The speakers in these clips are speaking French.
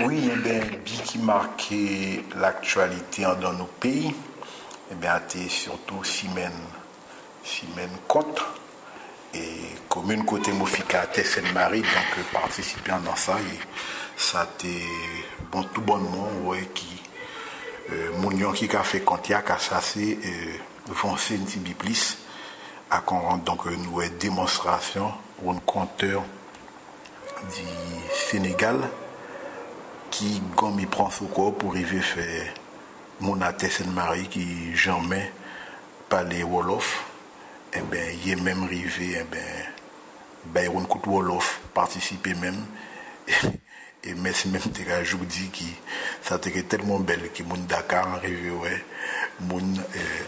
Oui, eh bien, bien qui marquait l'actualité dans nos pays, eh bien, c'était surtout semaine Côte et commune côté Mofika, Sainte-Marie, donc participant dans ça, et ça était bon, tout bonnement, ouais, qui, Mounion qui a fait Contiac, a chassé, foncé une petite plus, à qu'on rentre donc une démonstration ou un compteur du Sénégal qui comme il prend son corps pour arriver faire mon Sainte-Marie qui jamais parler Wolof, et bien il est même arrivé, et bien ben on coup de Wolof participer même et mais c'est même des je vous dis qui ça était tellement belle que mon Dakar arrivé ouais mon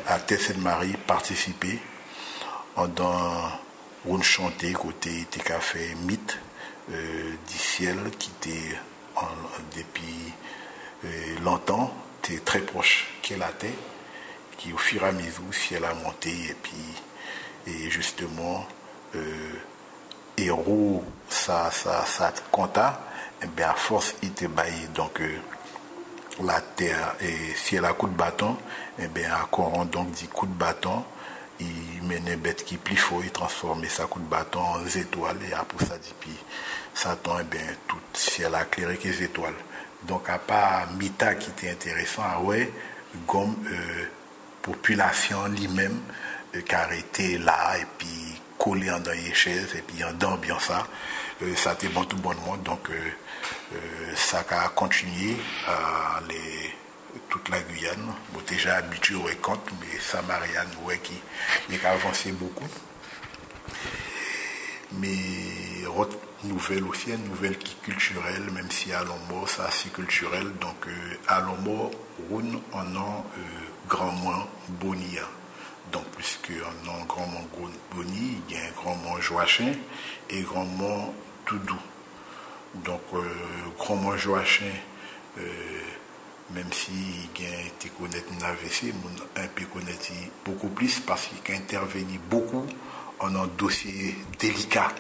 à Sainte-Marie participer dans on chanter côté des café mythe du ciel qui était depuis longtemps, tu es très proche qui est la terre, qui au fur et à mesure, si elle a monté, et puis, et justement, héros, ça compta, et bien à force, il te baillé, donc, la terre, et si elle a coup de bâton, et bien à Coran, donc, dit coup de bâton, il menait bête qui plie fort, il transformait sa coup de bâton en étoiles, et après ça dit, puis, Satan, eh bien, tout, si elle a éclairé que les étoiles. Donc, à part Mita qui était intéressant, ah ouais, comme population lui-même, qui a été là, et puis collé en dans les chaises, et puis en d'ambiance, ça était bon tout bon monde. Donc, ça a continué à toute la Guyane. Bon, déjà habitué au compte, mais Samariane, ouais, qui a avancé beaucoup. Mais nouvelle aussi, une nouvelle qui est culturelle, même si à Lombo, ça c'est culturel. Donc à Lombo, on a grand moins Bonia. Donc puisque on a grand moins Boni, il y a un grand moins Joachim et grand moins Toudou. Donc grand moins Joachim, même si il a été connaître une AVC, un peu connaître beaucoup plus parce qu'il a intervenu beaucoup en un dossier délicat.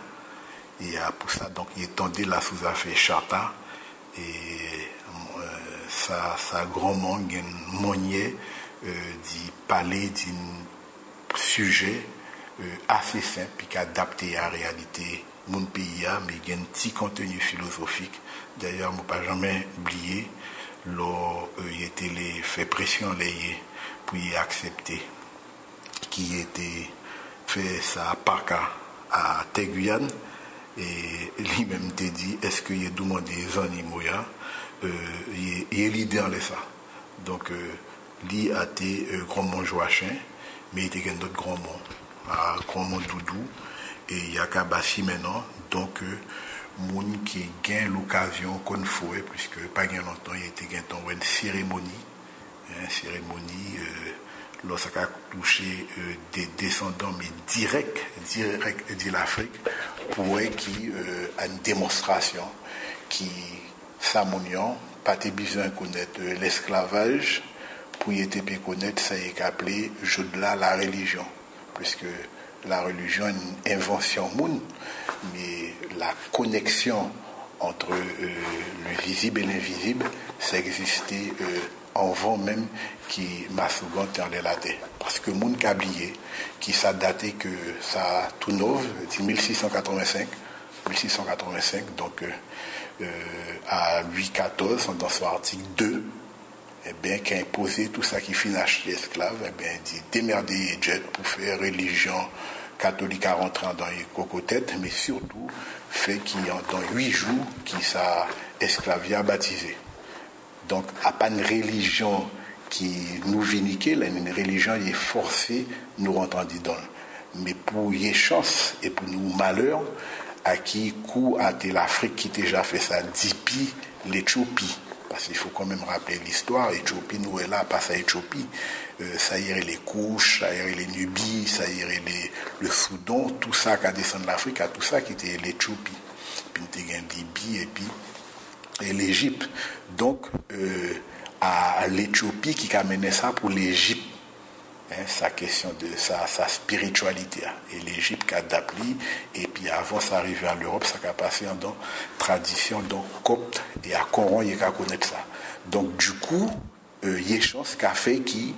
Et pour ça, donc, il étendait la sous-affaire Charta. Et ça grand monde, un monnier d'y parler d'un sujet assez simple, qui adapté à la réalité de mon pays, mais il y a un petit contenu philosophique. D'ailleurs, je ne pas jamais oublié, il était fait pression pour y accepter, qui était fait ça par cas à Guyane. Et lui-même t'a dit, est-ce qu'il y a demandé des animaux, il est l'idée en ça. Donc, lui a été grand monde Joachim, mais il était un autre grand monde, grand monde Doudou, et il y a Kabassi maintenant, donc, monde qui gagne l'occasion qu'on fait, puisque pas bien longtemps, il était une cérémonie, lorsqu'il a touché des descendants, mais direct de l'Afrique, pour qui a une démonstration qui s'ammonion, pas besoin de connaître l'esclavage, pour y connaître, ça est appelé jeu de la religion, puisque la religion est une invention monde, mais la connexion entre le visible et l'invisible, ça existait avant même qui m'a souvent terminé la terre. Parce que mon cablier, qui s'est daté que ça tout neuf, dit 1685, donc à Louis XIV, dans son article 2, eh bien, qui a imposé tout ça qui finit acheter esclaves, eh bien, dit démerder les jets pour faire religion catholique à rentrer dans les cocotettes, mais surtout fait qu'il y a dans 8 jours qui ça esclavia baptisé. Donc, à pas une religion qui nous vinique, une religion qui est forcée nous rentrer dedans. Mais pour y chance et pour nous malheur, à qui coup a été l'Afrique qui déjà fait ça, depuis l'Éthiopie. Parce qu'il faut quand même rappeler l'histoire. Éthiopie, nous est là, pas ça Éthiopie. Ça y est les couches, ça y est les Nubies, ça y est le Soudan, tout ça qui a descendu de l'Afrique, tout ça qui était l'Éthiopie. Puis nous avons Libye et puis l'Égypte. Donc, à l'Éthiopie qui a mené ça pour l'Égypte. Hein, sa question de sa spiritualité. Et l'Égypte qui a d'appli, et puis avant ça arriver à l'Europe, ça a passé en tradition donc copte, et à Coran, il y a qu'à connaître ça. Donc du coup, il y a chance qu'a fait qui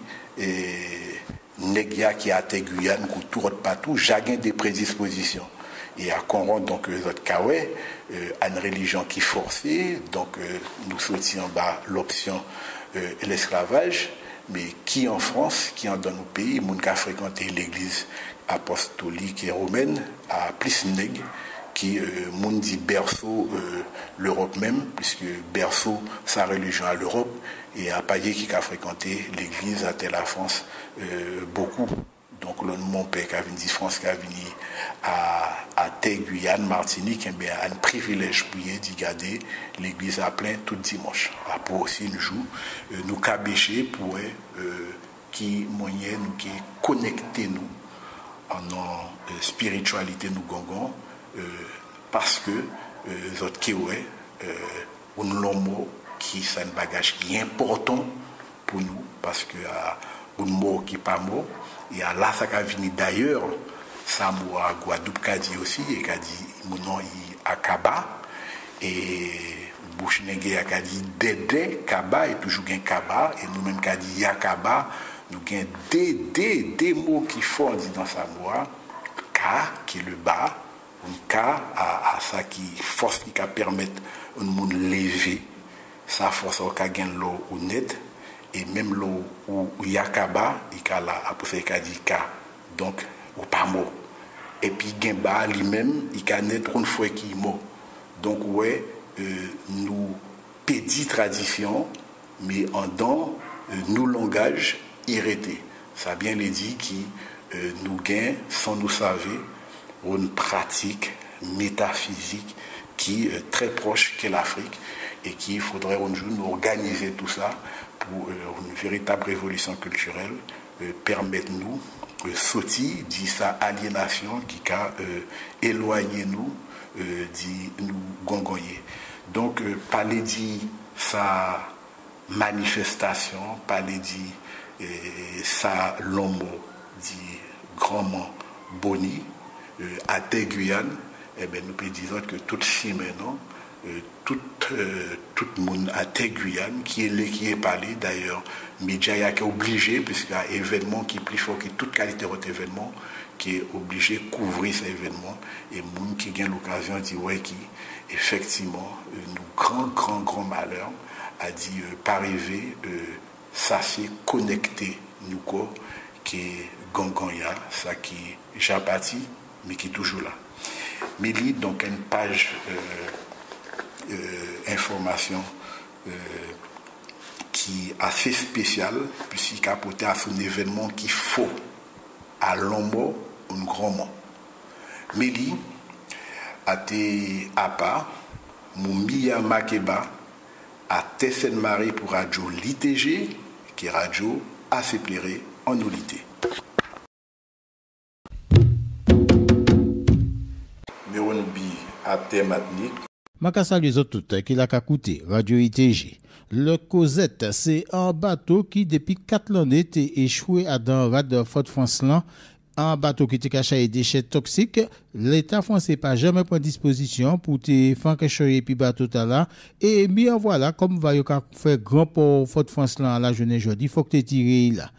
Négia qui a été Guyane, ou tout autre partout, j'ai des prédispositions. Et à Coran, donc, les autres Kawe, à une religion qui forçait, donc, nous sortions en bas l'option l'esclavage, mais qui en France, qui en dans nos pays, moun qui a fréquenté l'église apostolique et romaine, à plus nègre, qui moun dit berceau l'Europe même, puisque berceau sa religion à l'Europe, et à Paillé qui a fréquenté l'église à la France beaucoup. Donc, mon père qui a venu de France, qui a venu à Guyane, Martinique, eh a un privilège pour y garder l'église à plein tout dimanche. Après aussi, nous jouons, nous cabécher pour qui moyen nous qui connecter nous en spiritualité nous gongons parce que les autres qui un mot qui c'est un bagage qui est important pour nous parce que un mot qui pas mot et à là ça a venu d'ailleurs ça moi à Guadeloupe qu'a dit aussi et qu'a dit mon nom à Kaba et Bouchinege a dit Dédé Kaba et toujours gain Kaba et nous même qu'a dit Yakaba nous gain des mots qui font dans sa voix K qui est le bas un K à ça qui force qui permettre un monde lever ça force au ka gain l'eau ou net et même l'eau où Yakaba il a là après ça il a dit K donc ou pas mot et puis Gemba lui-même il a net une fois qui mot donc ouais nous pédit tradition mais en dans nous langage irrété ça bien les dit qui nous gain sans nous savoir une pratique métaphysique qui est très proche de l'Afrique et qu'il faudrait un jour nous organiser tout ça pour une véritable révolution culturelle permettre nous sortir de sa aliénation qui a éloigné nous nous gongoyer. Donc parler de sa manifestation, parler de sa lombo, dit grandement boni à Guyane, eh bien, nous pouvons dire que tout si maintenant, tout le monde à Guyane qui est parlé, d'ailleurs, média est obligé, puisqu'il y a un événement qui est plus fort que toute qualité d'autre événement, qui est obligé de couvrir cet événement, et le monde qui a l'occasion de dire, ouais, qui, effectivement, nous grand malheur, a dit, pas rêver, ça c'est connecté, nous, quoi, qui est Gonganya, ça qui est Japati, mais qui est toujours là. Mais il y a donc une page information qui est assez spéciale, puisqu'il a apporté à son événement qu'il faut à l'homme un grand mot. Mais il a été à part, mon Mia Makeba à Tessen-Marie pour Radio l'ITG, qui est radio assez plairé en nolité. Je salue les autres qui l'a écouté Radio ITG. Le Cosette, c'est un bateau qui depuis 4 années était échoué à dans rade Fort-France-Lan. Un bateau qui était caché des déchets toxiques. L'État français pas jamais pris disposition pour te faire quelque chose et puis bateau là. Et bien voilà, comme va y faire grand pour Fort-France-Lan à la journée aujourd'hui, il faut que tu tires là.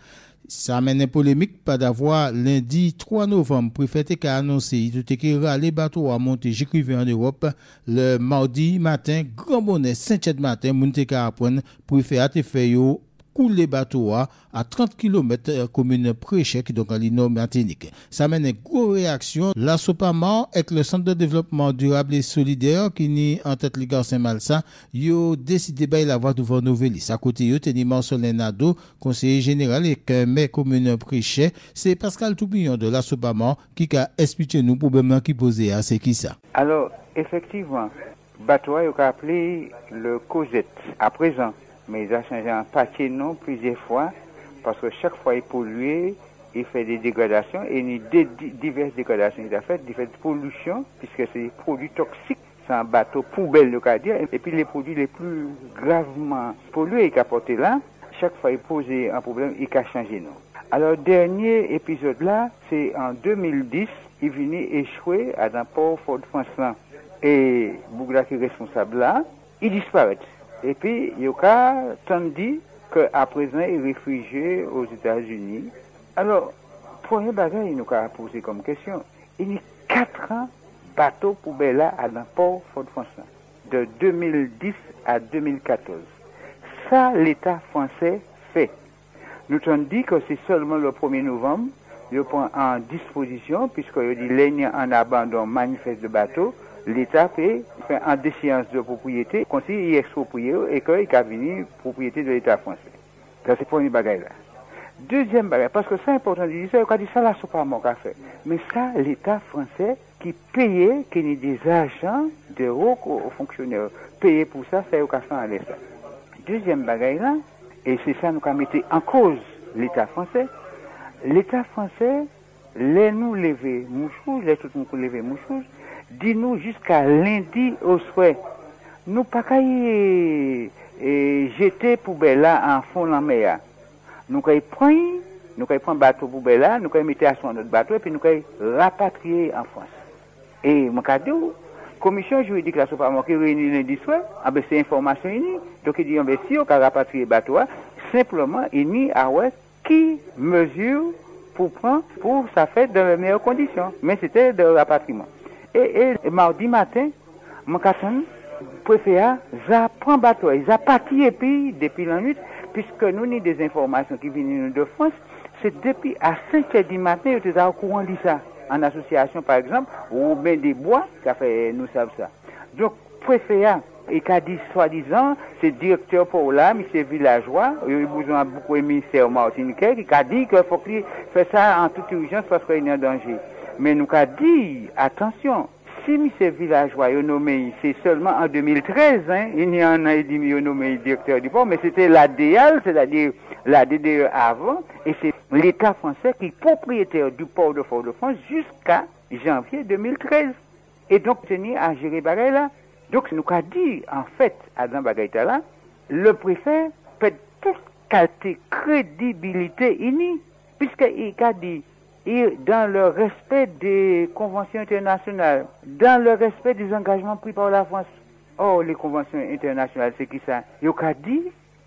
Ça amène une polémique pas d'avoir lundi 3 novembre préfet qui a annoncé il était que les bateaux à monter j'écrivais en Europe le mardi matin grand bonnet 5h matin monter ka apprendre préfet a te fait yo couler bateau à 30 km commune Préchec donc en l'Ino Martinique. Ça mène une grosse réaction. La Sopama avec le Centre de développement durable et solidaire qui ni en tête les gars Saint-Malsa, yo décidé bailler la voie devant Novelis. À côté yo teni Marcelin Nadeau, conseiller général et que maire commune Préchec, c'est Pascal Toupillon de la Sopama qui a expliqué nous problème qui posé à c'est qui ça. Alors effectivement, bateau yo a appelé le Cosette à présent. Mais il a changé en papier non plusieurs fois, parce que chaque fois il pollue, il fait des dégradations, et il y a diverses dégradations. Il a fait diverses pollutions, puisque c'est des produits toxiques, c'est un bateau poubelle, le cas dire, et puis les produits les plus gravement pollués qu'il a porté là, chaque fois il pose un problème, il a changé non. Alors, dernier épisode là, c'est en 2010, il venait échouer à un port Fort-de-France. Et Bougla qui est responsable là, il disparaît. Et puis, il y a dit qu'à présent, il est réfugié aux États-Unis. Alors, premier bagage, il nous a posé comme question. Il y a 4 ans, bateau poubelle là à un port Fort-de-France. De 2010 à 2014. Ça, l'État français fait. Nous avons dit que c'est seulement le 1er novembre, il prend en disposition, puisqu'il dit qu'il en abandon manifeste de bateau, l'État fait en déchéance de propriété, conseille y exproprier et qu'il a venu propriété de l'État français. Ça, c'est le premier bagage là. Deuxième bagage, parce que c'est important de dire ça, il a dit ça là, c'est pas mon qu'a fait. Mais ça, l'État français qui payait, qui est des agents, des hauts fonctionnaires, payés pour ça, c'est au cas en l'air ça. Deuxième bagage là, et c'est ça nous a mis en cause l'État français. L'État français, les nous lever mouchous, les tout le monde lever mouchous, dis-nous jusqu'à lundi au soir. Nous pas qu'à jeter poubelle là en fond la mer. Nous qu'à prendre bateau poubelle là, nous qu'à mettre à son notre bateau et puis nous qu'à rapatrier en France. Et mon cadeau, commission juridique là, pas qui réunit lundi soir, c'est information unie. Donc il dit si on a rapatrié le bateau, simplement il n'y a qui mesure pour prendre pour ça fait dans les meilleures conditions. Mais c'était de rapatriement. Et mardi matin, mon capitaine préfère prend bateau, ils a parti et puis depuis la nuit, puisque nous avons des informations qui viennent de France, c'est depuis à 5h du matin ils étaient au courant de ça. En association par exemple, ou bien des bois, ça fait nous savons ça. Donc préfère et qu'a dit soi-disant, c'est directeur pour là, monsieur villageois, il a besoin beaucoup de ministère martiniquais, qui a dit qu'il faut qu'il fasse ça en toute urgence parce qu'il est en danger. Mais nous a dit, attention, si monsieur villageois est nommé, c'est seulement en 2013, il y a un an et demi, il est nommé directeur du port, mais c'était l'ADL, c'est-à-dire la DDE avant, et c'est l'État français qui est propriétaire du port de Fort-de-France jusqu'à janvier 2013. Et donc, tenir à gérer bagaille là. Donc, nous avons dit, en fait, à dans bagaille là, le préfet peut toute qualité, crédibilité unie, puisqu'il a dit, dans le respect des conventions internationales, dans le respect des engagements pris par la France. Oh, les conventions internationales, c'est qui ça? Il a dit,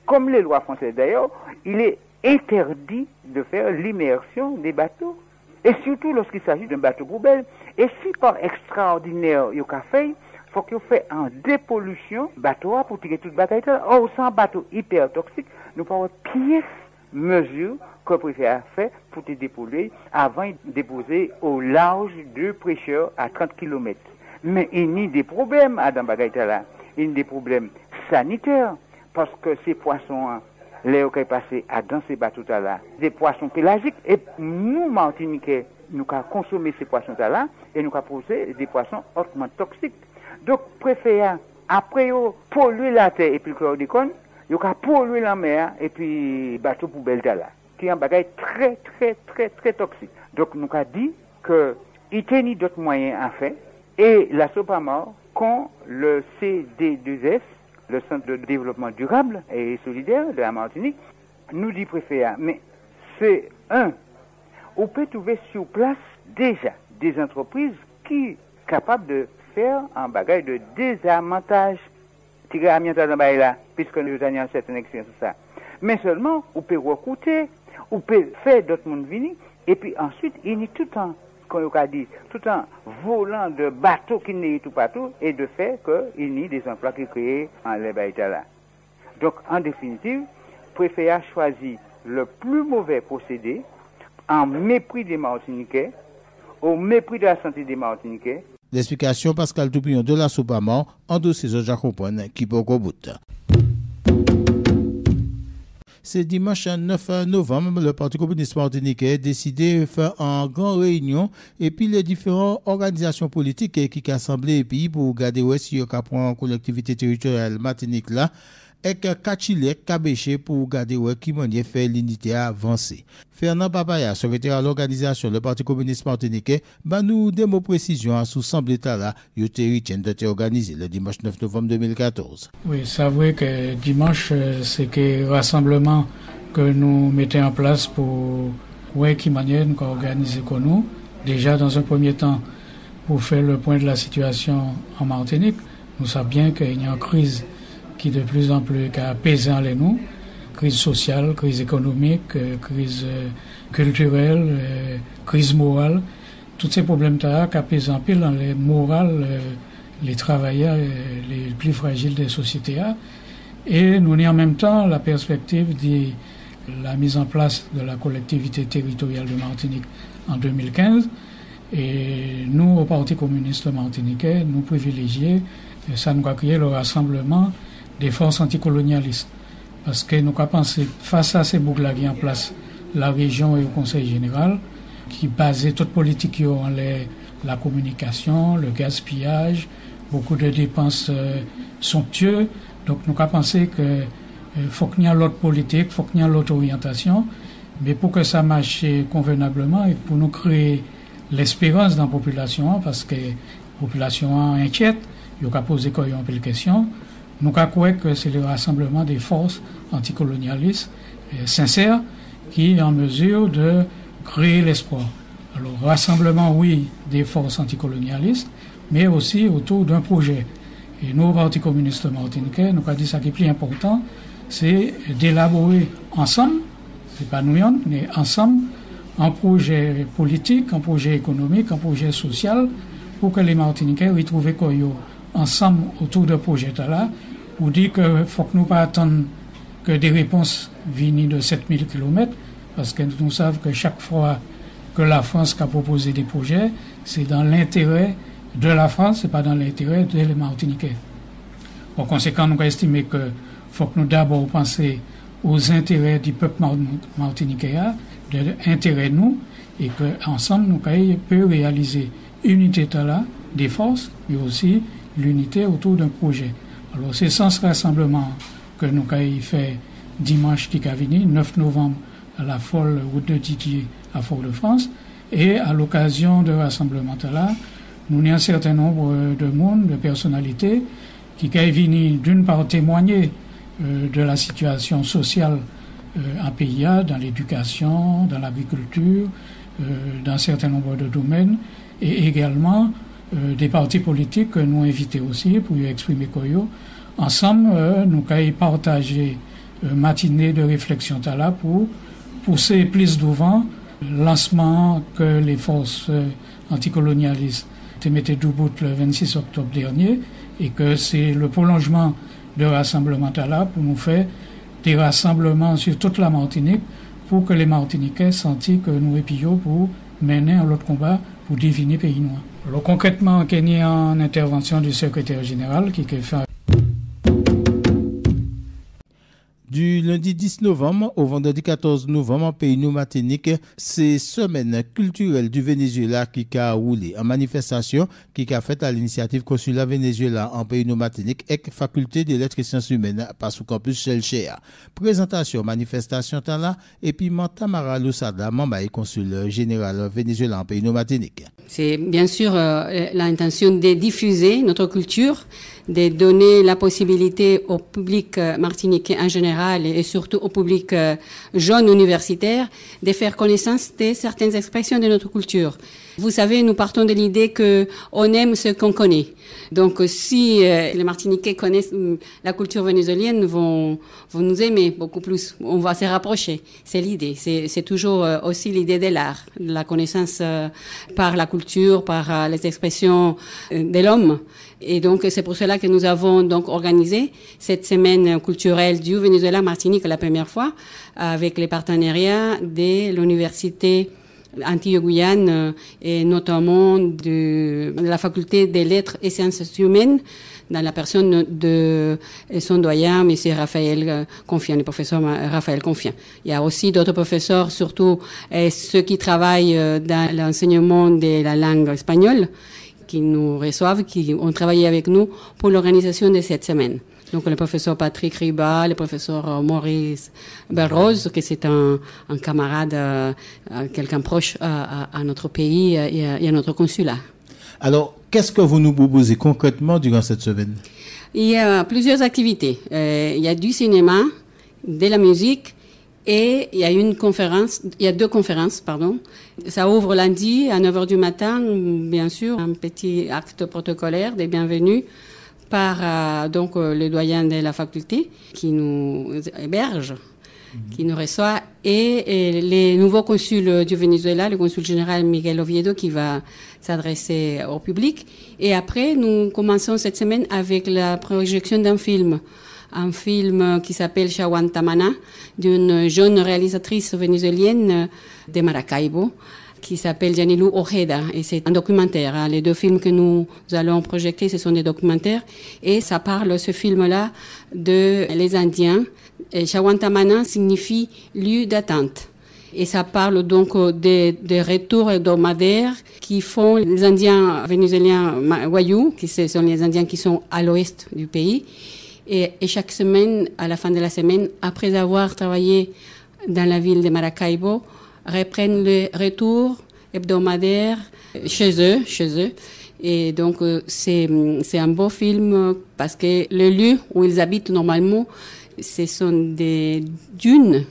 comme les lois françaises d'ailleurs, il est interdit de faire l'immersion des bateaux. Et surtout lorsqu'il s'agit d'un bateau poubelle. Et si par extraordinaire, il y a fait, il faut qu'il fait en dépollution, bateau pour tirer toute bataille. Or, sans bateau hyper toxique, nous pouvons pièce mesure que le préfet a fait pour te dépolluer avant de déposer au large de prêcheurs à 30 km. Mais il y a des problèmes à Dambagaïta là. Il y a des problèmes sanitaires parce que ces poissons, les qui passé à dans ces bateaux là, des poissons pélagiques et nous Martiniquais, nous avons consommé ces poissons là et nous avons posé des poissons hautement toxiques. Donc préfet après polluer la terre et puis le chlordécone, il a pollué la mer et puis bateau poubelle là, qui est un bagage très toxique. Donc nous avons dit que il tenait d'autres moyens à faire et la Sopamor, quand le CD2S, le Centre de développement durable et solidaire de la Martinique, nous dit préfet, mais c'est on peut trouver sur place déjà des entreprises qui sont capables de faire un bagage de désarmentage. Tirer amiantage dans bail là, puisque nous avons une certaine expérience sur ça. Mais seulement, on peut recruter, on peut faire d'autres monde venir, et puis ensuite, il y a tout un, comme on a dit, tout un volant de bateaux qui n'est tout partout, et de faire qu'il y a des emplois qui créent en les baïtas là. Donc, en définitive, préfet a choisi le plus mauvais procédé, en mépris des Martiniquais, au mépris de la santé des Martiniquais. L'explication Pascal Toupillon de la Sopamor en dossier de Jacopon qui peut au bout. C'est dimanche 9 novembre, le Parti communiste martiniquais a décidé de faire une grande réunion et puis les différentes organisations politiques qui ont assemblé le pays pour garder si on prend collectivité territoriale Martinique là et que Kachile Kabéché pour garder qui manière faire l'unité avancer. Fernand Papaya, secrétaire à l'organisation le Parti communiste martiniquais, nous des mots précisions sous semble état là, tient d'être organisé le dimanche 9 novembre 2014. Oui, c'est vrai que dimanche c'est que rassemblement que nous mettons en place pour ouais, qui manière nous organiser comme nous. Déjà, dans un premier temps, pour faire le point de la situation en Martinique, nous savons bien qu'il y a une crise qui de plus en plus pèse en nous. Crise sociale, crise économique, crise culturelle, crise morale. Tous ces problèmes-là qui pèsent en pile dans les morales, les travailleurs les plus fragiles des sociétés. Et nous avons en même temps la perspective de la mise en place de la collectivité territoriale de Martinique en 2015. Et nous, au Parti communiste martiniquais, nous privilégions, ça nous a créé le rassemblement des forces anticolonialistes. Parce que nous avons pensé, face à ces boucles qui en place, la région et le Conseil général, qui basaient toute politique sur la communication, le gaspillage, beaucoup de dépenses somptueuses. Donc nous avons pensé que faut qu'il y ait l'autre politique, faut qu'il y ait l'autre orientation, mais pour que ça marche convenablement et pour nous créer l'espérance dans la population, parce que la population inquiète, il y a posé une peu de questions. Nous croyons que c'est le rassemblement des forces anticolonialistes sincères qui est en mesure de créer l'espoir. Alors, rassemblement, oui, des forces anticolonialistes, mais aussi autour d'un projet. Et nous, au Parti communiste martiniquais, nous avons dit ça qui est plus important, c'est d'élaborer ensemble, c'est pas nous, mais ensemble, un projet politique, un projet économique, un projet social, pour que les Martiniquais retrouvent ensemble autour de projet là, pour dire qu'il faut que nous pas attendre que des réponses viennent de 7000 km, parce que nous savons que chaque fois que la France a proposé des projets, c'est dans l'intérêt de la France, c'est pas dans l'intérêt des Martiniquais. Par conséquent, nous estimons que faut que nous d'abord penser aux intérêts du peuple martiniquais, de l'intérêt de nous, et qu'ensemble, nous pouvons réaliser l'unité là, des forces, mais aussi l'unité autour d'un projet. Alors, c'est sans ce rassemblement que nous avons fait dimanche qui a venu, 9 novembre, à la folle route de Didier à Fort-de-France, et à l'occasion de rassemblement là, nous avons un certain nombre de monde, de personnalités, qui sont venus d'une part témoigner de la situation sociale en pays, dans l'éducation, dans l'agriculture, dans un certain nombre de domaines, et également des partis politiques que nous invitons aussi pour y exprimer quoi. Ensemble, nous avons partagé matinée de réflexion là pour pousser plus devant le lancement que les forces anticolonialistes ont mis debout le 26 octobre dernier, et que c'est le prolongement de rassemblement là pour nous faire des rassemblements sur toute la Martinique pour que les Martiniquais sentent que nous épillons pour mener un autre combat pour diviner le pays noir. Alors concrètement, il y a une intervention du secrétaire général qui fait. Du lundi 10 novembre au vendredi 14 novembre en pays Martinique, c'est semaine culturelle du Venezuela qui a roulé en manifestation qui a fait à l'initiative consulat Venezuela en pays Martinique et faculté des lettres et sciences humaines par sous campus Chelchea. Présentation, manifestation là et puis Tamara Lusada, membre et consul général Venezuela en pays Martinique. C'est bien sûr l'intention de diffuser notre culture, de donner la possibilité au public martiniquais en général et surtout au public jeune universitaire de faire connaissance de certaines expressions de notre culture. Vous savez, nous partons de l'idée qu'on aime ce qu'on connaît. Donc si les Martiniquais connaissent la culture vénézuélienne, vont nous aimer beaucoup plus. On va se rapprocher. C'est l'idée. C'est toujours aussi l'idée de l'art, la connaissance par la culture, par les expressions de l'homme. Et donc c'est pour cela que nous avons donc organisé cette semaine culturelle du Venezuela Martinique la première fois avec les partenariats de l'université Antilles-Guyane et notamment de la faculté des lettres et sciences humaines dans la personne de son doyen, M. Raphaël Confiant, le professeur Raphaël Confiant. Il y a aussi d'autres professeurs, surtout ceux qui travaillent dans l'enseignement de la langue espagnole, qui nous reçoivent, qui ont travaillé avec nous pour l'organisation de cette semaine. Donc le professeur Patrick Riba, le professeur Maurice Berrose, que c'est un camarade, quelqu'un proche à notre pays et à notre consulat. Alors, qu'est-ce que vous nous proposez concrètement durant cette semaine? Il y a plusieurs activités. Il y a du cinéma, de la musique Et il y a deux conférences, pardon. Ça ouvre lundi à 9h du matin, bien sûr, un petit acte protocolaire des bienvenus par donc le doyen de la faculté qui nous héberge, qui nous reçoit, et les nouveaux consuls du Venezuela, le consul général Miguel Oviedo qui va s'adresser au public. Et après, nous commençons cette semaine avec la projection d'un film. Un film qui s'appelle Chawantamana, d'une jeune réalisatrice vénézuélienne de Maracaibo, qui s'appelle Yanilou Ojeda, et c'est un documentaire. Hein. Les deux films que nous allons projeter, ce sont des documentaires, et ça parle, ce film-là, de les Indiens. Et Chawantamana signifie lieu d'attente. Et ça parle donc des retours hebdomadaires qui font les Indiens vénézuéliens Wayuu, qui sont les Indiens qui sont à l'ouest du pays. Et chaque semaine, à la fin de la semaine, après avoir travaillé dans la ville de Maracaibo, reprennent le retour hebdomadaire chez eux. Et donc, c'est un beau film parce que le lieu où ils habitent normalement, ce sont des dunes.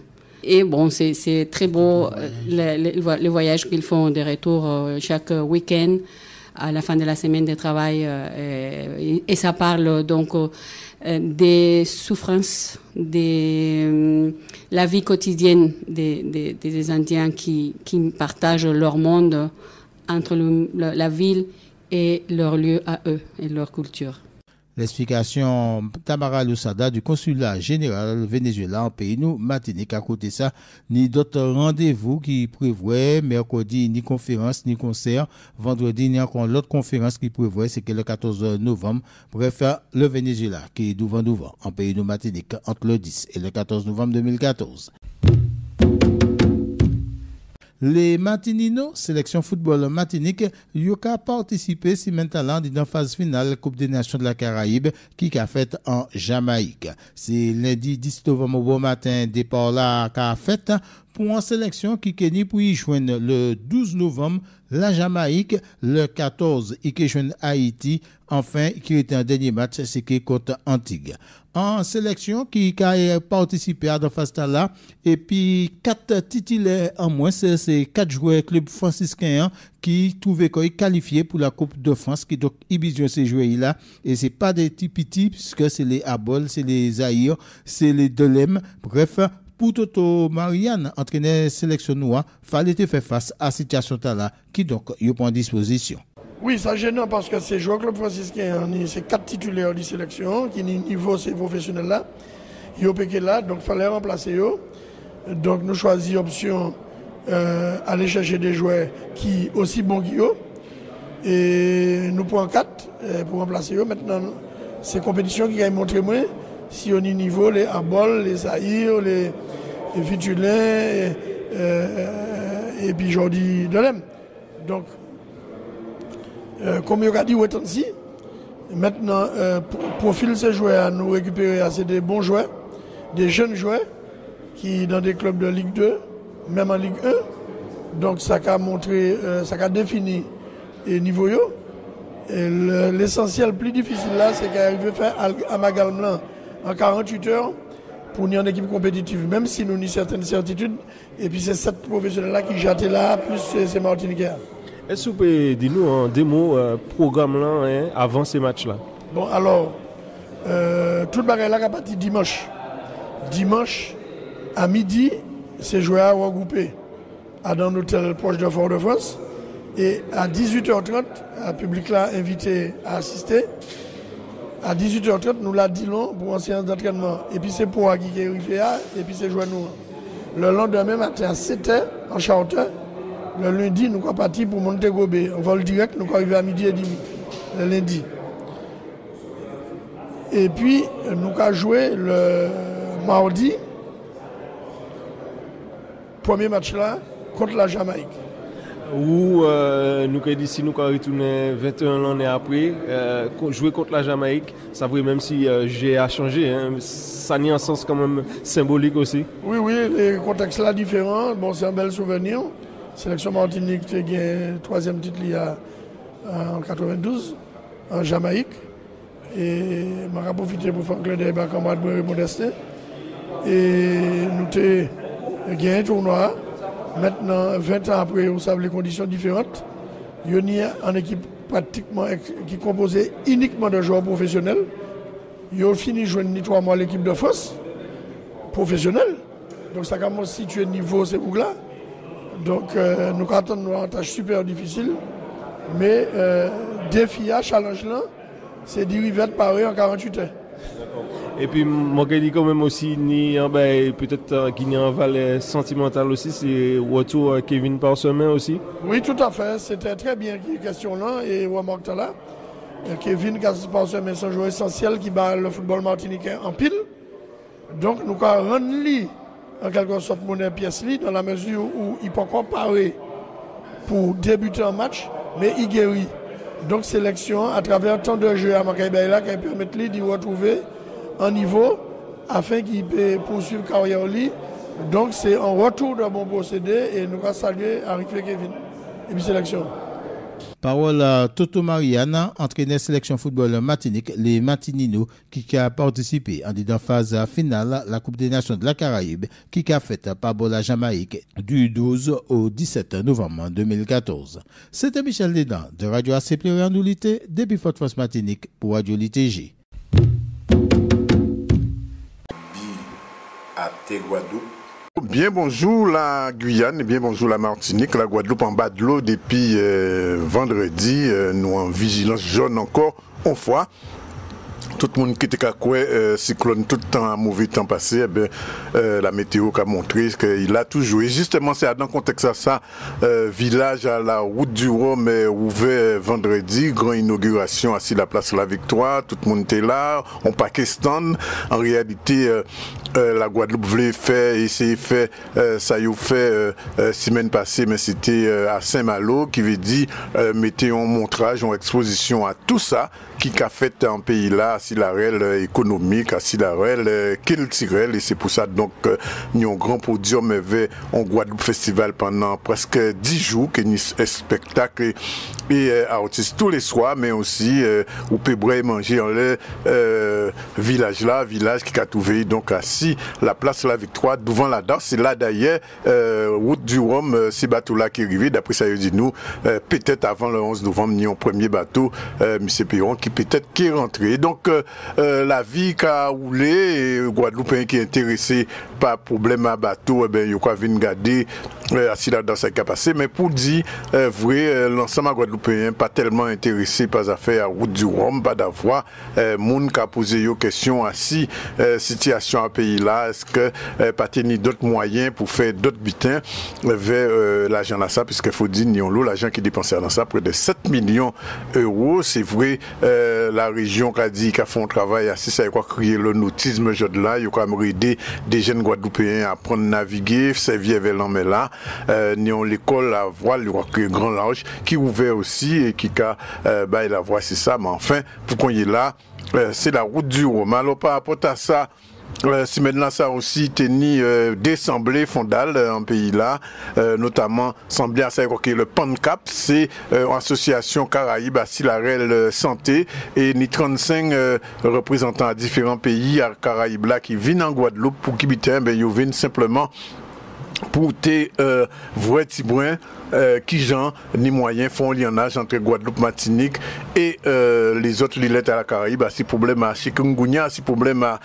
Et bon, c'est très beau le voyage qu'ils font de retour chaque week-end à la fin de la semaine de travail. Et ça parle donc des souffrances, de la vie quotidienne des Indiens qui partagent leur monde entre la ville et leur lieu à eux et leur culture. L'explication Tamara Lusada du consulat général Venezuela en pays nous Martinique. À côté ça, ni d'autres rendez-vous qui prévoient mercredi, ni conférence, ni concert. Vendredi, ni encore l'autre conférence qui prévoit, c'est que le 14 novembre, bref, le Venezuela, qui est devant en pays nous Martinique, entre le 10 et le 14 novembre 2014. Les Martininos, sélection football Martinique, y a participé si maintenant dans la phase finale Coupe des Nations de la Caraïbe qui a fait en Jamaïque. C'est lundi 10 novembre au bon matin, départ là qu'a fait pour une sélection qui est pour y joindre le 12 novembre la Jamaïque, le 14 y joindre Haïti, enfin qui était un dernier match c'est qui contre Antigua. En sélection qui a participé à la phase là et puis 4 titulaires en moins, c'est 4 joueurs club franciscain qui trouvaient qu'ils qualifiés pour la Coupe de France qui donc Ibizion ces joueurs là et c'est pas des petits puisque c'est les Abol, c'est les Zahir, c'est les Delem, bref. Pour Toto Marianne, entraîneur sélection noire, fallait faire face à cette situation là qui donc y prend disposition. Oui, c'est gênant parce que ces joueurs club franciscain, c'est 4 titulaires de sélection qui niveau ces professionnels là, ils ont piqué là, donc fallait remplacer eux. Donc nous choisissons option aller chercher des joueurs qui aussi bons qu'eux et nous prenons 4 pour remplacer eux. Maintenant, c'est compétition qui a montré moins si on y niveau les Abol, les Zahir, les Vitulin et puis Jordi Delem. Donc comme il a dit Wetansi, maintenant profil ces joueurs nous récupérer assez des bons joueurs, des jeunes joueurs qui dans des clubs de Ligue 2, même en Ligue 1. Donc ça a montré, ça a défini les niveaux. Et l'essentiel plus difficile là, c'est qu'arriver à faire amalgame là en 48 heures pour une équipe compétitive, même si nous avons certaines certitudes. Et puis c'est 7 professionnels là qui jetaient là, plus ces Martiniquais. Est-ce que vous pouvez dire nous en deux mots programme là avant ces matchs-là? Bon alors, tout le bagage là est parti dimanche. Dimanche à midi, ces joueurs regroupés dans un hôtel proche de Fort-de-France. Et à 18h30, le public là invité à assister. À 18h30, nous l'a dit long pour une séance d'entraînement. Et puis c'est pour qui est arrivé et puis c'est joué nous. Le lendemain matin à 7h en Charente. Le lundi, nous sommes partis pour Montego Bay. En vol direct, nous sommes arrivés à midi et demi. Le lundi. Et puis, nous avons joué le mardi. Premier match là, contre la Jamaïque. Où nous avons dit si nous avons retourné 21 ans après, jouer contre la Jamaïque, ça veut même si j'ai à changer, hein, ça a un sens quand même symbolique aussi. Oui, les contextes là différents. Bon, c'est un bel souvenir. Sélection Martinique qui a gagné le 3e titre en 92 en Jamaïque. Et je profité pour faire un clin d'œil à camarade Modeste. Et nous avons il y a un tournoi. Maintenant, 20 ans après, vous savez les conditions différentes. Il y a une équipe pratiquement qui est composée uniquement de joueurs professionnels. Ils ont fini de jouer 3 mois l'équipe de France professionnelle. Donc ça commence à situer le niveau ces là. Donc nous attendons une tâche super difficile. Mais défi à challenge là, c'est d'arriver à Paris en 48 heures. Et puis, moi, je dis quand même aussi, peut-être qu'il y a un valet sentimental aussi, c'est retour Kevin par semaine aussi. Oui, tout à fait. C'était très bien cette question-là. Et remarque là, Kevin par semaine, c'est un joueur essentiel qui bat le football martiniquais en pile. Donc, nous avons rendu en quelque sorte mon pièce dans la mesure où il peut comparer pour débuter un match, mais il guérit. Donc, sélection à travers tant de jeux à Makaïbaïla qui permet de retrouver un niveau afin qu'il puisse poursuivre la carrière. Donc c'est un retour de bon procédé et nous allons saluer Arrivé Kevin et puis sélection. Parole à Toto Mariana, entraîneur sélection football Martinique, les Martininos, qui a participé en la phase finale la Coupe des Nations de la Caraïbe, qui a faite par la Jamaïque du 12 au 17 novembre 2014. C'était Michel Dedan de Radio AC Plurianulité depuis Fort-France Martinique pour Radio LTG. Bien bonjour la Guyane et bien bonjour la Martinique, la Guadeloupe en bas de l'eau depuis vendredi, nous en vigilance jaune encore une fois. Tout le monde qui était cyclone tout le temps, mauvais temps passé, la météo a montré qu'il a tout joué. Justement, c'est dans le contexte de ça, village à la route du Rhum ouvert vendredi, grande inauguration à la place de la Victoire, tout le monde était là, on Pakistan. En réalité, la Guadeloupe voulait essayer de faire, ça y a fait semaine passée, mais c'était à Saint-Malo, qui veut dire mettez en montrage, en exposition à tout ça qui a fait un pays là, si la réelle économique, si la réelle culturelle, et c'est pour ça donc nous avons un grand podium avec un Guadeloupe Festival pendant presque 10 jours, qui est un spectacle et artistes tous les soirs, mais aussi où peut boire et manger en le village là, village qui a trouvé donc assis la place de la Victoire devant la danse. C'est là d'ailleurs route du Rhum, ces bateaux là qui arrivent, d'après ça il dit nous peut-être avant le 11 novembre nous avons un premier bateau M. Perron qui peut-être qui est rentré. Donc la vie qui a roulé, Guadeloupéen qui est intéressé par problème à bateau, il y a quoi venir garder assis là dans sa capacité. Mais pour dire vrai, l'ensemble Guadeloupéen pas tellement intéressé par affaire à route du Rhum, pas d'avoir monde qui a posé une question assis situation à pays là, est-ce que pas tenir d'autres moyens pour faire d'autres butins vers l'argent là ça, puisqu'il faut dire l'argent qui dépensé dans ça près de 7 millions d'euros. C'est vrai, la région qui a dit qu'elle fait un travail assis, ça y a quoi créer le nautisme aujourd'hui là, il y a quand même aider des jeunes Guadeloupéens à apprendre à naviguer, servir avec l'homme là, nous l'école à voile, il y a créé grand large qui ouvert aussi et qui a la voie c'est ça, mais enfin pour qu'on y est là, c'est la route du Rhum. Alors par rapport à ça, si maintenant ça aussi tenu d'assemblée fondale en pays là, notamment semblé à ça que le PANCAP, c'est une association Caraïbe à la réelle santé et ni 35 représentants à différents pays à Caraïbes là qui viennent en Guadeloupe pour qui ils viennent simplement pour tes vrais tibouins qui gens ni moyens font lionnage entre Guadeloupe, Martinique et les autres îles à la Caraïbe, à ces problèmes à chikungunya, à ces problèmes à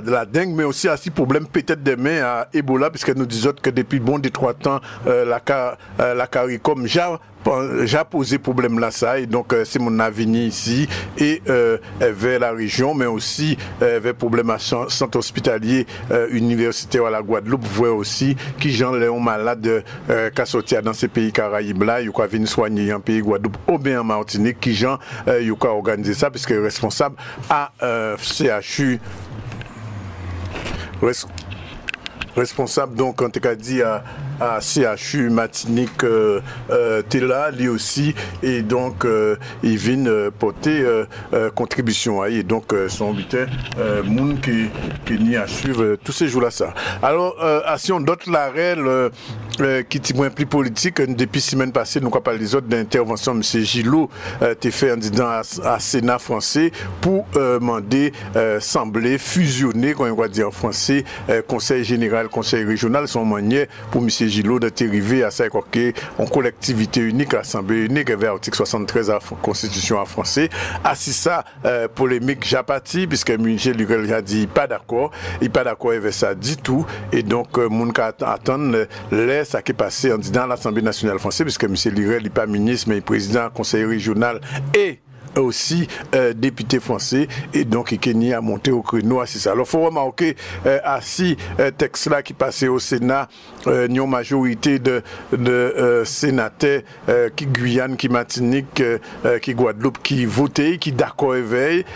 de la dengue, mais aussi à ces problèmes peut-être demain à Ebola, puisque nous disons que depuis bon des 3 ans, la CARICOM j'ai posé problème là ça, et donc c'est mon avenir ici et vers la région, mais aussi vers problème à centre hospitalier universitaire à la Guadeloupe, voire aussi qui gens les malades qui sortir dans ces pays Caraïbes là, ils quoi venir soigner en pays Guadeloupe ou bien en Martinique, qui gens ils quoi organiser ça, puisque responsable à CHU responsable donc quand tu as dit à CHU Martinique t'es là lui aussi, et donc il vient porter contribution et donc son bulletin monde qui n'y a suivre tous ces jours là ça. Alors si on d'autres la réelle qui est moins plus politique. Depuis la semaine passée, nous avons parlé des autres d'intervention. M. Gillot a fait en disant à Sénat français pour demander Assemblée fusionner, quand on va dire en français, Conseil général, Conseil régional, son manière pour M. Gillot d'arriver à ça, en collectivité unique, Assemblée unique, vers l'article 73 de la Constitution française. Assis ça, polémique Japati, puisque M. Lurel a dit pas d'accord, il n'est pas d'accord avec ça du tout, et donc, mon cas attend ça qui est passé en disant à l'Assemblée nationale française, puisque M. Lurel n'est pas ministre, mais président du Conseil régional et aussi député français, et donc Kenya a monté au créneau à ça. Alors il faut remarquer à si texte là qui passait au Sénat, une majorité de sénateurs qui Guyane, qui Martinique, qui Guadeloupe, qui votaient, qui d'accord éveil,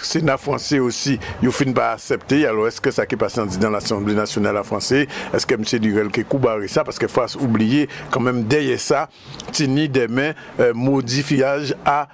Sénat français aussi, ils finissent pas accepter. Alors est-ce que ça qui est passé dans l'Assemblée nationale française, est-ce que M. Lurel qui coubaré ça, parce qu'il faut oublier quand même derrière ça, tini des mains modifiage à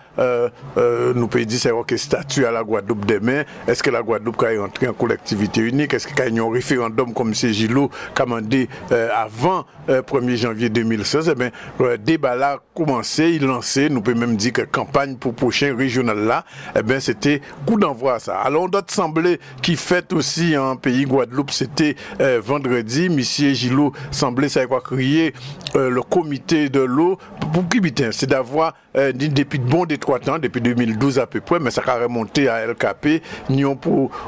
nous pouvons dire c'est statut à la Guadeloupe demain. Est-ce que la Guadeloupe va rentrer en collectivité unique? Est-ce qu'il y a un référendum comme M. Gillot commandé avant 1er janvier 2016? Eh bien, le débat là a commencé, il lancé. Nous pouvons même dire que la campagne pour le prochain régional là, eh bien, c'était coup d'envoi à ça. Alors, on doit sembler qui fait aussi en pays Guadeloupe, c'était vendredi. M. Gillot semblait ça quoi crier le comité de l'eau pour qui c'est d'avoir depuis bon des 3 ans, depuis 2012 à peu près, mais ça a remonté à LKP,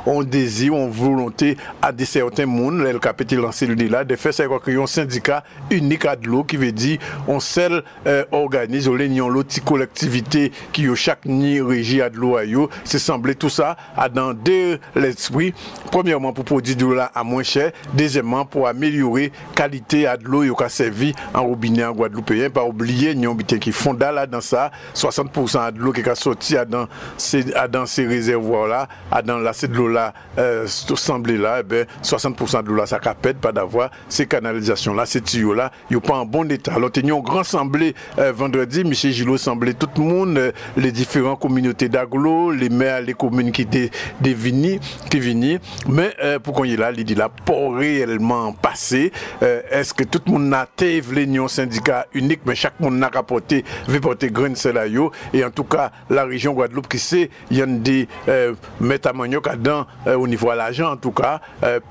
on désire, on volonté à des certains mondes, LKP a lancé le débat, de faire c'est quoi qu'il y a un syndicat unique à de l'eau qui veut dire on seul organise, on a l'autre collectivité qui a chaque ni régie à de l'eau, c'est semblé tout ça à dans deux l'esprit, premièrement pour produire de l'eau à moins cher, deuxièmement pour améliorer qualité à de l'eau qui a servi en robinet en Guadeloupéen, pas oublier n'y a un qui fonda là dans ça, 60% de l'eau qui a sorti dans ces réservoirs là, dans l'asset de l'eau là, semblé là, 60% de l'eau là, ça capête pas d'avoir ces canalisations là, ces tuyaux là, ils sont pas en bon état. Alors, il y a un grand assemblée vendredi, M. Gillot semblait tout le monde, les différentes communautés d'agglo, les maires, les communes qui viennent, mais pour qu'on y est là, il dit là, pas réellement passé. Est-ce que tout le monde a l'union syndicat unique, mais chaque monde n'a rapporté, veut porter grain de sel à yo, et en tout cas, la région Guadeloupe qui sait, il y a des métamanioc au niveau à l'agent, en tout cas,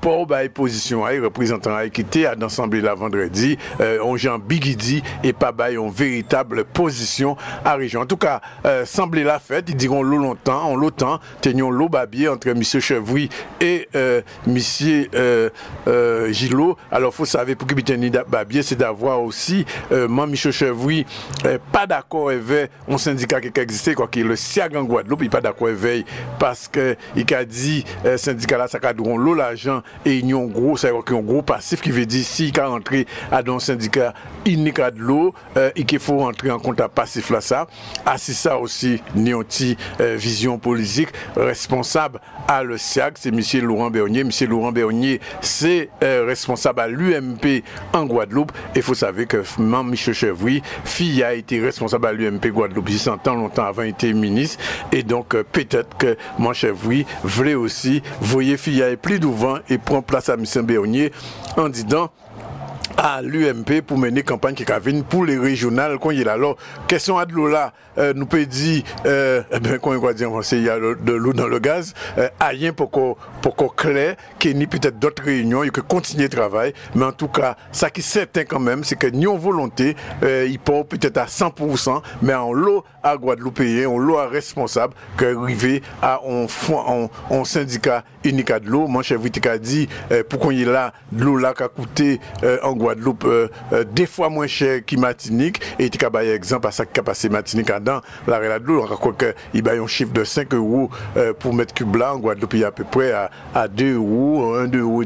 pour position à représentant à équité à l'Assemblée la vendredi, on Jean Bigidi et pas bail en véritable position à région. En tout cas, semblait la fête, ils diront l'autant, tenions l'eau babier entre M. Chevry et M. Gillot. Alors, faut savoir pour qu'il y ait babier, c'est d'avoir aussi, M. Chevry, pas d'accord avec un syndicat qui existait, quoi, qui est le SIAG en Guadeloupe, il n'est pas d'accord avec parce qu'il a dit, syndicat là, ça a donné l'eau, l'argent, et il y a un gros passif qui veut dire, si il a rentré à un syndicat unique à de l'eau, et qu'il faut rentrer en compte à passif là, ça. C'est ça aussi, Nianti, vision politique, responsable à le SIAG, c'est M. Laurent Bernier. M. Laurent Bernier, c'est responsable à l'UMP en Guadeloupe, et il faut savoir que Mme Michel Chevry, fille a été responsable à l'UMP Guadeloupe, il s'entend longtemps avant été ministre, et donc peut-être que mon Chevry voulait aussi, voyez fille a plus d'ouvant et prend place à M. Bernier en disant à l'UMP pour mener campagne qui cavine pour les régionales qu'on y est là. Alors, question à de l'eau là, nous peut dire, quand on va dire en français, il y a de l'eau dans le gaz, rien pour qu'on clair, qu'il y ait peut-être d'autres réunions, il y a que continuer le travail, mais en tout cas, ça qui est certain quand même, c'est que nous, volonté, il peut peut-être à 100%, mais en l'eau à Guadeloupéen, en l'eau à responsable, qu'arriver à un syndicat unique à de l'eau. Moi, chef Vitek a dit, pour qu'on y ait là, de l'eau là qui a coûté en Guadeloupe 2 fois moins cher que Martinique, et il y a exemple à ça qui a passé Martinique dans l'arrêt de l'eau, on croit qu'il y a un chiffre de 5 euros pour mètre cube là, en Guadeloupe il y a à peu près à 2 euros, 1,5 euros,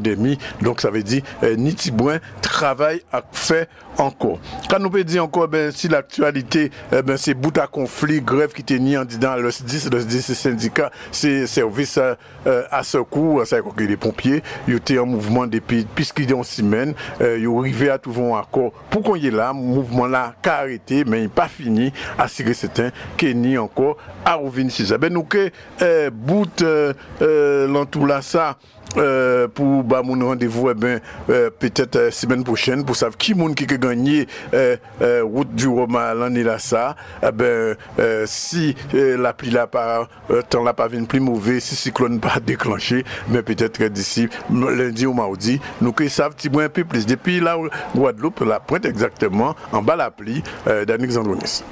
donc ça veut dire ni Tibouin travail à faire encore. Quand nous peut dire encore, si l'actualité, c'est bout à conflit, grève qui était ni en disant le SDIS syndicat, c'est service à secours, ça y est les pompiers, ils étaient en mouvement depuis, puisqu'ils ont 6 semaines, ils ont arriver à trouver un accord pour qu'on y ait là, mouvement là, qu'a arrêté, mais il n'est pas fini, assurer certain qu'il n'y a encore à revenir sur ça. Ben nous que bout l'entour là ça pour bah mon rendez-vous peut-être semaine prochaine pour savoir qui monde qui a gagné route du Roma l'année là ça si la pluie là pas temps là pas vient plus mauvais si cyclone pas déclenché mais peut-être d'ici lundi ou mardi nous que savent petit un peu plus depuis là Guadeloupe la pointe exactement en bas la pluie d'Annick Zandronis.